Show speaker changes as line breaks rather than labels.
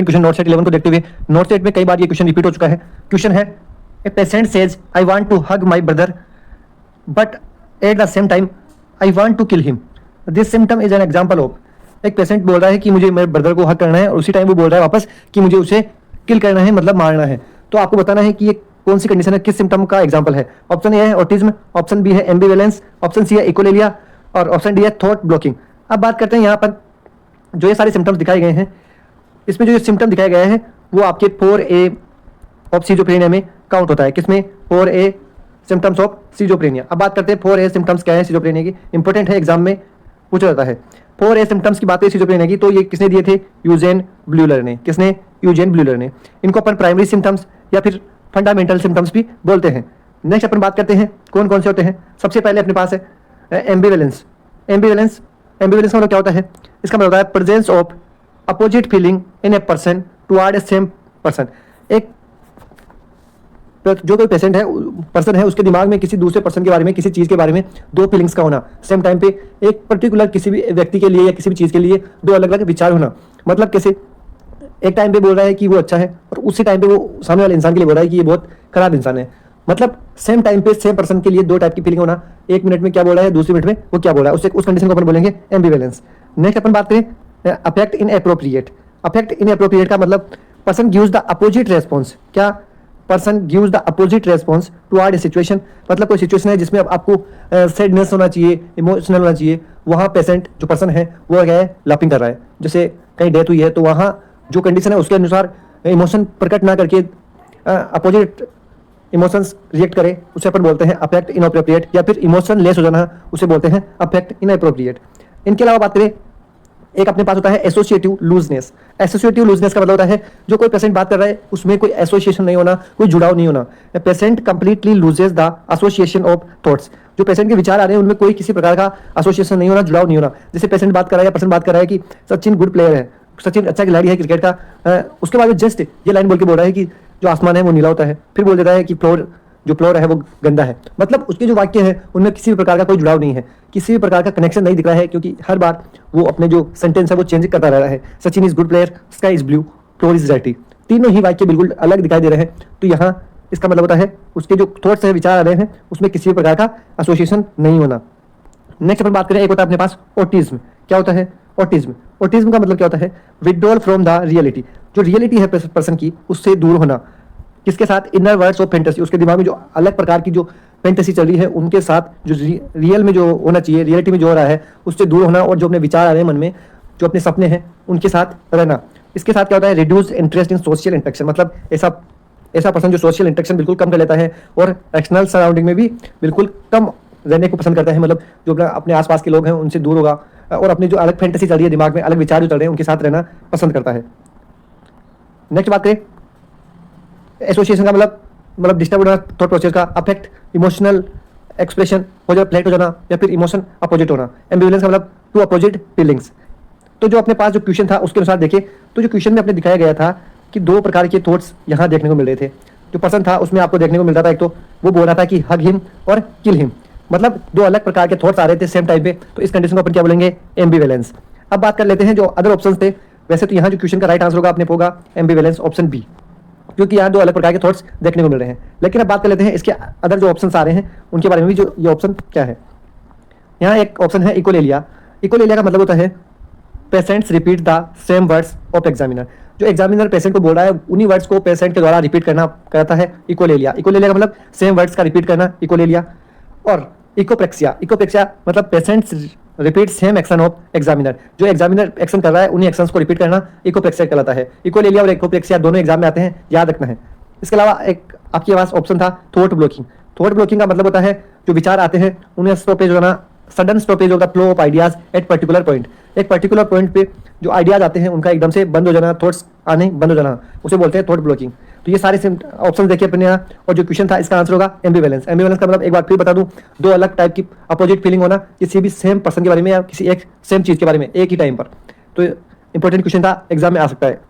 Question not set 11 को देखते हुए, नोट सेट में कई बार ये क्वेश्चन रिपीट हो चुका है। क्वेश्चन है, a patient says I want to hug my brother but at the same time I want to kill him, this symptom is an example of. एक पेशेंट बोल रहा है कि मुझे मेरे ब्रदर को हग करना है और उसी टाइम वो बोल रहा है वापस कि मुझे उसे किल करना है, मतलब मारना है। तो आपको बताना है कि ये कौन सी कंडीशन है, किस सिम्टम का एग्जांपल है। ऑप्शन ए है ऑटिज्म, ऑप्शन बी है एम्बिवेलेंस, ऑप्शन सी है इकोलेलिया और ऑप्शन डी है थॉट ब्लॉकिंग। अब बात करते हैं यहाँ पर जो ये सारे सिम्टम्स दिखाए गए हैं, इसमें जो सिम्टम दिखाए गए हैं वो आपके 4A ऑफ सिजोफ्रेनिया में काउंट होता है। किसमें? 4A symptoms of schizophrenia. अब बात करते हैं 4A सिम्टम्स क्या है सिजोफ्रेनिया की, इंपॉर्टेंट है, एग्जाम में पूछा जाता है। 4A सिम्टम्स की बात है सिजोफ्रेनिया की, तो ये किसने दिए थे? यूजेन ब्लूलर ने। किसने? यूजेन ब्लूलर ने। इनको अपन प्राइमरी सिम्टम्स या फिर फंडामेंटल सिम्टम्स भी बोलते हैं। नेक्स्ट अपन बात करते हैं कौन कौन से होते हैं। सबसे पहले अपने पास है एम्बिवेलेंस। एम्बिवेलेंस एम्बिवेलेंस का मतलब क्या होता है? इसका मतलब होता है presence of opposite feeling in a person toward A same person. एक जो कोई पेशेंट है, पर्सन है, उसके दिमाग में किसी दूसरे पर्सन के बारे में, किसी चीज़ के बारे में दो फीलिंग्स का होना सेम टाइम पे, एक पर्टिकुलर किसी भी व्यक्ति के लिए या किसी भी चीज़ के लिए दो अलग अलग विचार होना। मतलब कैसे? एक टाइम पे बोल रहा है कि वो अच्छा है और उसी टाइम पे वो सामने वाले इंसान के लिए बोल रहा है कि ये बहुत खराब इंसान है। मतलब सेम टाइम पे सेम पर्सन के लिए दो टाइप की फीलिंग होना। एक मिनट में क्या बोल रहा है, दूसरी मिनट में वो क्या बोल रहा है, उस कंडीशन को अपन बोलेंगे एम्बिवेलेंस। नेक्स्ट अपन बात करें affect inappropriate. Affect inappropriate का मतलब person gives the opposite response. क्या? Person gives the opposite response toward a situation. मतलब कोई सिचुएशन है जिसमें आपको सैडनेस होना चाहिए, इमोशनल होना चाहिए, वहाँ पेशेंट जो पर्सन है वो क्या है, लाफिंग कर रहा है। जैसे कहीं डेथ हुई है तो वहाँ जो कंडीशन है उसके अनुसार इमोशन प्रकट ना करके अपोजिट इमोशंस रिएक्ट करे, उसे अपन बोलते हैं अफेक्ट इनअप्रोप्रिएट, या फिर इमोशन लेस हो जाना उसे बोलते हैं अफेक्ट इनअप्रोप्रिएट। इनके अलावा बात करें, एक अपने पास होता है एसोसिएटिव लूजनेस। एसोसिएटिव लूजनेस का मतलब होता है जो कोई पेशेंट बात कर रहा है उसमें कोई एसोसिएशन नहीं होना, कोई जुड़ाव नहीं होना। Patient completely loses the association of thoughts. जो पेशेंट के विचार आ रहे हैं उनमें कोई किसी प्रकार का एसोसिएशन नहीं होना, जुड़ाव नहीं होना। जैसे पेशेंट बात कर रहा है या पर्सन बात कर रहा है कि सचिन गुड प्लेयर है, सचिन अच्छा खिलाड़ी है क्रिकेट का, उसके बाद जस्ट ये लाइन बोल के बोल रहा है कि जो आसमान है वो नीला होता है, फिर बोल देता है कि फ्लोर है वो गंदा है। मतलब उसके जो वाक्य है उनमें किसी भी प्रकार का कोई जुड़ाव नहीं है, किसी भी प्रकार का कनेक्शन नहीं दिख रहा है, क्योंकि हर बार वो अपने जो सेंटेंस है वो चेंज करता रह रहा है। Sachin is good player, sky is blue, floor is रेटी, तीनों ही वाक्य बिल्कुल अलग दिखाई दे रहे हैं। तो यहाँ इसका मतलब होता है उसके जो थॉट्स है, विचार आ रहे हैं, उसमें किसी भी प्रकार का एसोसिएशन नहीं होना। नेक्स्ट अपन बात करें, एक होता है अपने पास ऑटिज्म। क्या होता है? ऑटिज्म। ऑटिज्म का मतलब क्या होता है? Withdrawal from the reality. जो रियलिटी है पर्सन की उससे दूर होना। किसके साथ? Inner words of fantasy. उसके दिमाग में जो अलग प्रकार की जो फैंटेसी चल रही है उनके साथ जो रियल में जो होना चाहिए, रियलिटी में जो हो रहा है उससे दूर होना, और जो अपने विचार आ रहे हैं मन में, जो अपने सपने हैं उनके साथ रहना। इसके साथ क्या होता है? Reduce interest in social interaction. मतलब ऐसा पर्सन जो सोशल इंटरेक्शन बिल्कुल कम कर लेता है और एक्सटर्नल सराउंडिंग में भी बिल्कुल कम रहने को पसंद करता है। मतलब जो अपने आसपास के लोग हैं उनसे दूर होगा और अपनी जो अलग फैंटेसी चल रही है दिमाग में, अलग विचार जो चल रहे हैं उनके साथ रहना पसंद करता है। नेक्स्ट बात करें एसोसिएशन का मतलब डिस्टर्ब होना थॉट प्रोसेस का, अफेक्ट इमोशनल एक्सप्रेशन हो जाए, फ्लैट हो जाना, या फिर इमोशन अपोजिट होना। एम्बिवेलेंस का मतलब टू अपोजिट फीलिंग्स। तो जो अपने पास जो क्वेश्चन था उसके अनुसार देखें तो जो क्वेश्चन में अपने दिखाया गया था कि दो प्रकार के थॉट्स यहाँ देखने को मिल रहे थे। जो पर्सन था उसमें आपको देखने को मिल रहा था, एक तो वो बोल रहा था कि हग हिम और किल हिम, मतलब दो अलग प्रकार के थॉट्स आ रहे थे सेम टाइम पे। तो इस कंडीशन को अपन क्या बोलेंगे? एम्बिवेलेंस। अब बात कर लेते हैं जो अदर ऑप्शन थे। वैसे तो यहाँ जो क्वेश्चन का राइट आंसर होगा अपने को होगा एम्बिवेलेंस, ऑप्शन बी, क्योंकि यहाँ दो अलग प्रकार के थॉट्स देखने को मिल रहे हैं। लेकिन अब बात कर लेते हैं इसके अदर जो ऑप्शंस आ रहे हैं उनके बारे में भी, जो ये ऑप्शन क्या है। यहाँ एक ऑप्शन है इकोलेलिया। इकोलेलिया का मतलब होता है patients repeat the same words of examiner. जो एग्जामिनर पेशेंट को बोल रहा है उन्हीं वर्ड्स को पेशेंट के द्वारा रिपीट करना कहता है इकोलेलिया। इकोलेलिया का मतलब सेम वर्ड्स का रिपीट करना, इकोलेलिया। और इकोप्रेक्सिया। इकोप्रेक्सिया मतलब patients repeat same action of examiner. जो एग्जामिनर एक्शन कर रहा है उन्हीं एक्शंस को रिपीट करना इकोप्रेक्सिया कहलाता है। इकोलेलिया और इकोप्रेक्सिया दोनों एग्जाम में आते हैं, याद रखना है। इसके अलावा एक आपके पास ऑप्शन था थॉट ब्लॉकिंग। थॉट ब्लॉकिंग का मतलब होता है जो विचार आते हैं उन्हें स्टॉपेज होना, sudden stoppage of the flow of ideas at particular point. एक पर्टिकुलर पॉइंट पे जो आइडियाज आते हैं उनका एकदम से बंद हो जाना, थॉट्स आने बंद हो जाना, उसे बोलते हैं थॉट ब्लॉकिंग। तो ये सारे ऑप्शन देखिए अपने यहाँ, और जो क्वेश्चन था इसका आंसर होगा एम्बिवेलेंस। एम्बिवेलेंस का मतलब एक बार फिर बता दूं, दो अलग टाइप की अपोजिट फीलिंग होना किसी भी सेम पर्सन के बारे में या किसी एक सेम चीज़ के बारे में एक ही टाइम पर। तो इंपॉर्टेंट क्वेश्चन था, एग्जाम में आ सकता है।